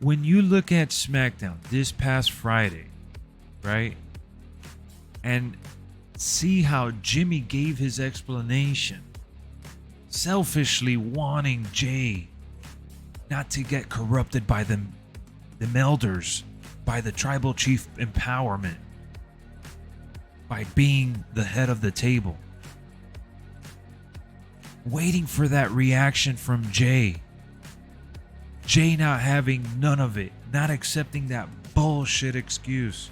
when you look at SmackDown this past Friday, right? And see how Jimmy gave his explanation, selfishly wanting Jey not to get corrupted by the elders, by the tribal chief empowerment, by being the head of the table. Waiting for that reaction from Jey. Jey not having none of it, not accepting that bullshit excuse.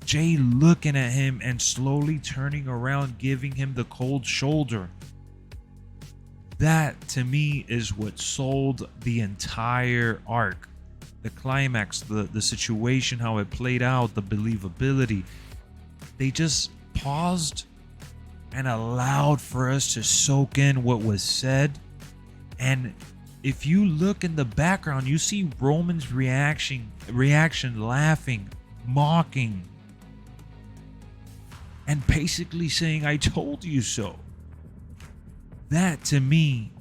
Jey looking at him and slowly turning around, giving him the cold shoulder. That to me is what sold the entire arc. The climax, the situation, how it played out, the believability. They just paused and allowed for us to soak in what was said. And if you look in the background, you see Roman's reaction, laughing, mocking, and basically saying, "I told you so." That to me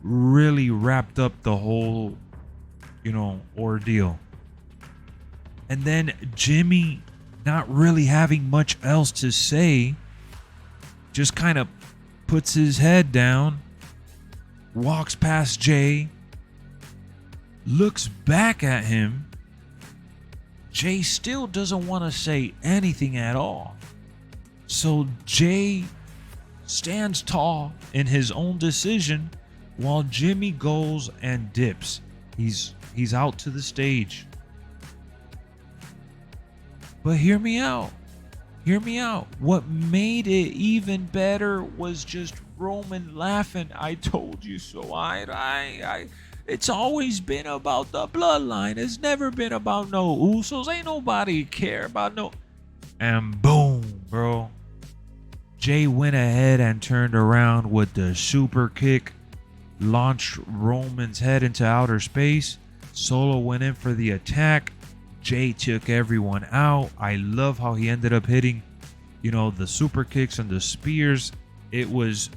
really wrapped up the whole, ordeal. And then Jimmy, not really having much else to say, just kind of puts his head down, walks past Jey, looks back at him. Jey still doesn't want to say anything at all. So Jey stands tall in his own decision while Jimmy goes and dips. He's out to the stage. But hear me out. Hear me out. What made it even better was just Roman laughing. "I told you so. It's always been about the bloodline. It's never been about no Usos. Ain't nobody care about no." And boom, bro. Jey went ahead and turned around with the super kick, launched Roman's head into outer space. Solo went in for the attack. Jey took everyone out. I love how he ended up hitting, the super kicks and the spears. It was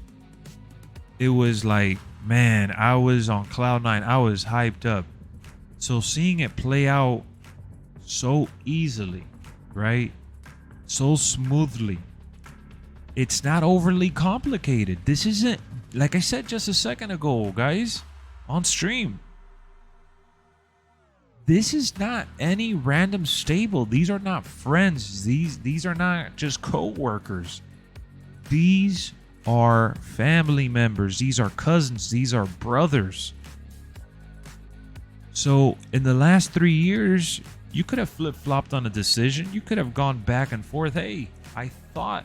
like, man, I was on cloud nine. I was hyped up. So seeing it play out so easily, right? So smoothly. It's not overly complicated. This isn't, like I said just a second ago, guys, on stream. This is not any random stable. These are not friends. These are not just co-workers. These are family members. These are cousins. These are brothers. So in the last 3 years, you could have flip-flopped on a decision. You could have gone back and forth. "Hey, I thought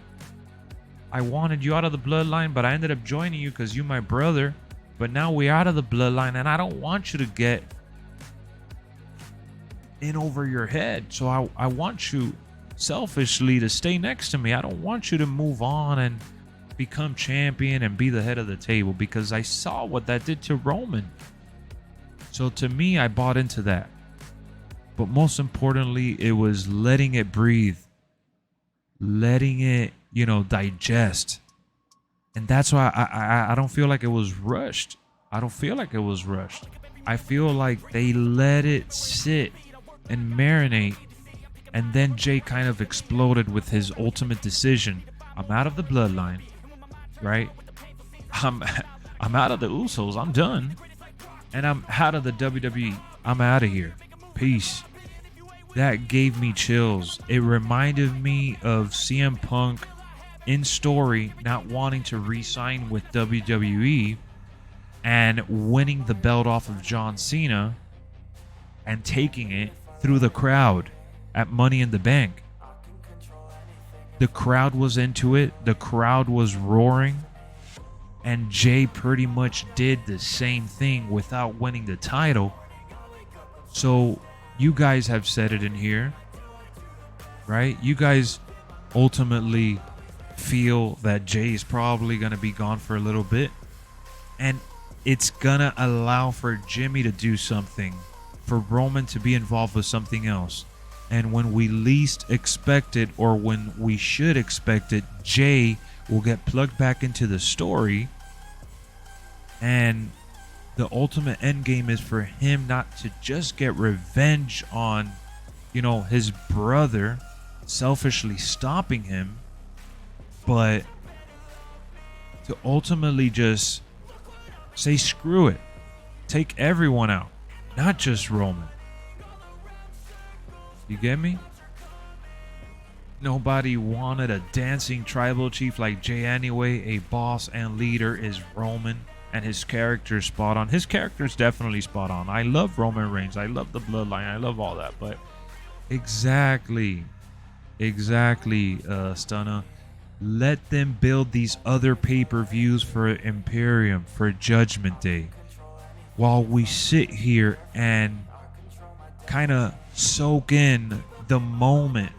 I wanted you out of the bloodline, but I ended up joining you because you're my brother. But now we're out of the bloodline, and I don't want you to get in over your head. So I want you selfishly to stay next to me. I don't want you to move on and become champion and be the head of the table, because I saw what that did to Roman." So to me, I bought into that. But most importantly, it was letting it breathe, letting it, digest. And that's why I don't feel like it was rushed. I don't feel like it was rushed. I feel like they let it sit and marinate. And then Jey kind of exploded with his ultimate decision. "I'm out of the bloodline, right? I'm out of the Usos. I'm done. And I'm out of the WWE. I'm out of here. Peace." That gave me chills. It reminded me of CM Punk in story not wanting to re-sign with WWE and winning the belt off of John Cena and taking it through the crowd at Money in the Bank. The crowd was into it. The crowd was roaring. And Jey pretty much did the same thing without winning the title. So you guys have said it in here, right? You guys ultimately feel that Jey is probably going to be gone for a little bit. And it's going to allow for Jimmy to do something, for Roman to be involved with something else. And when we least expect it, or when we should expect it, Jey will get plugged back into the story. And the ultimate end game is for him not to just get revenge on, you know, his brother selfishly stopping him, but to ultimately just say screw it, take everyone out, not just Roman. You get me? Nobody wanted a dancing tribal chief like Jey anyway. A boss and leader is Roman, and his character's spot on. His character's definitely spot on. I love Roman Reigns. I love the bloodline. I love all that. But exactly, Stunna. Let them build these other pay-per-views for Imperium, for Judgment Day, while we sit here and kind of soak in the moment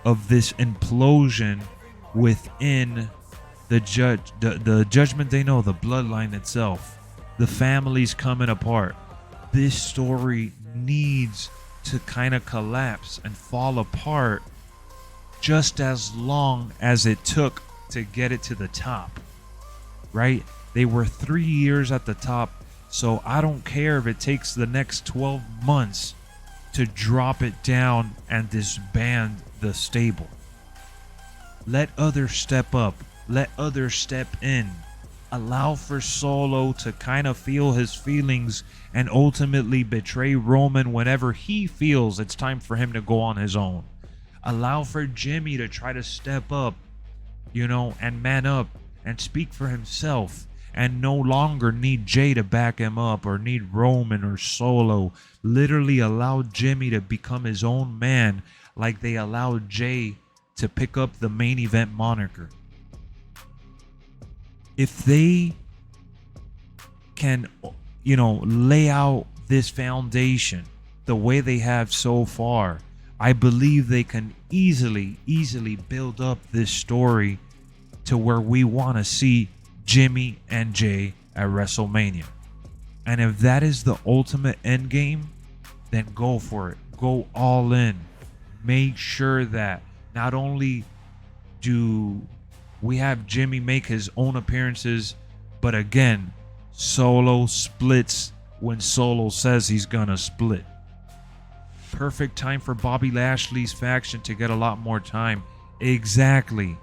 of this implosion within the Judgment Day, no, the bloodline itself. The family's coming apart. This story needs to kind of collapse and fall apart just as long as it took to get it to the top, right? They were 3 years at the top, so I don't care if it takes the next 12 months to drop it down and disband the stable. Let others step up. Let others step in. Allow for Solo to kind of feel his feelings and ultimately betray Roman whenever he feels it's time for him to go on his own. Allow for Jimmy to try to step up, you know, and man up and speak for himself and no longer need Jey to back him up or need Roman or Solo. Literally allow Jimmy to become his own man like they allowed Jey to pick up the main event moniker. If they can, you know, lay out this foundation the way they have so far, I believe they can easily build up this story to where we want to see Jimmy and Jey at WrestleMania. And if that is the ultimate end game, then go for it. Go all in. Make sure that not only do we have Jimmy make his own appearances, but again, Solo splits when Solo says he's gonna split. Perfect time for Bobby Lashley's faction to get a lot more time. Exactly.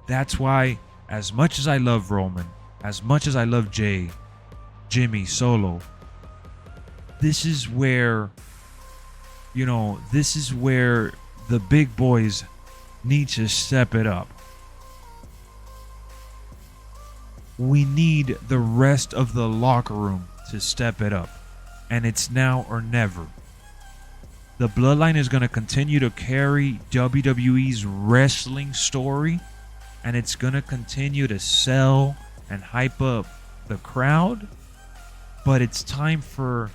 That's why, as much as I love Roman, as much as I love Jey, Jimmy, Solo, this is where, you know, this is where the big boys need to step it up. We need the rest of the locker room to step it up. And it's now or never. The Bloodline is going to continue to carry WWE's wrestling story. And it's going to continue to sell and hype up the crowd. But it's time for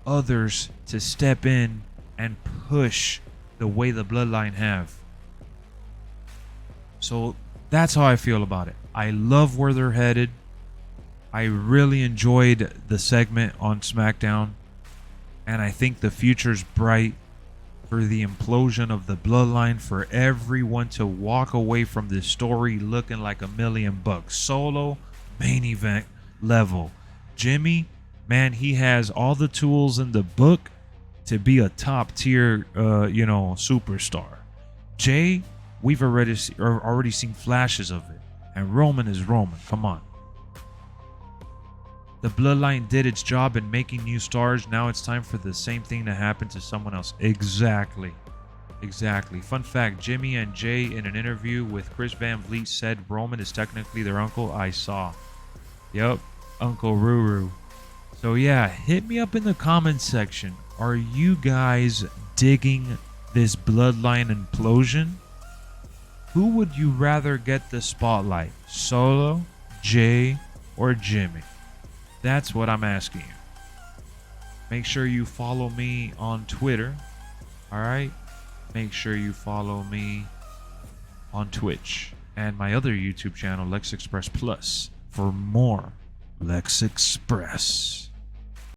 others to step in and push the way the Bloodline have. So that's how I feel about it. I love where they're headed. I really enjoyed the segment on SmackDown. And I think the future's bright for the implosion of the Bloodline, for everyone to walk away from this story looking like $1,000,000. Solo, main event level. Jimmy, man, he has all the tools in the book to be a top tier, superstar. Jey, we've already seen flashes of it. And Roman is Roman. Come on. The Bloodline did its job in making new stars. Now it's time for the same thing to happen to someone else. Exactly. Fun fact, Jimmy and Jey in an interview with Chris Van Vliet said Roman is technically their uncle. I saw. Yep. Uncle Ruru. So yeah, hit me up in the comments section. Are you guys digging this Bloodline implosion? Who would you rather get the spotlight? Solo, Jey, or Jimmy? That's what I'm asking you. Make sure you follow me on Twitter. Alright? Make sure you follow me on Twitch and my other YouTube channel, LexxExpress Plus, for more LexxExpress.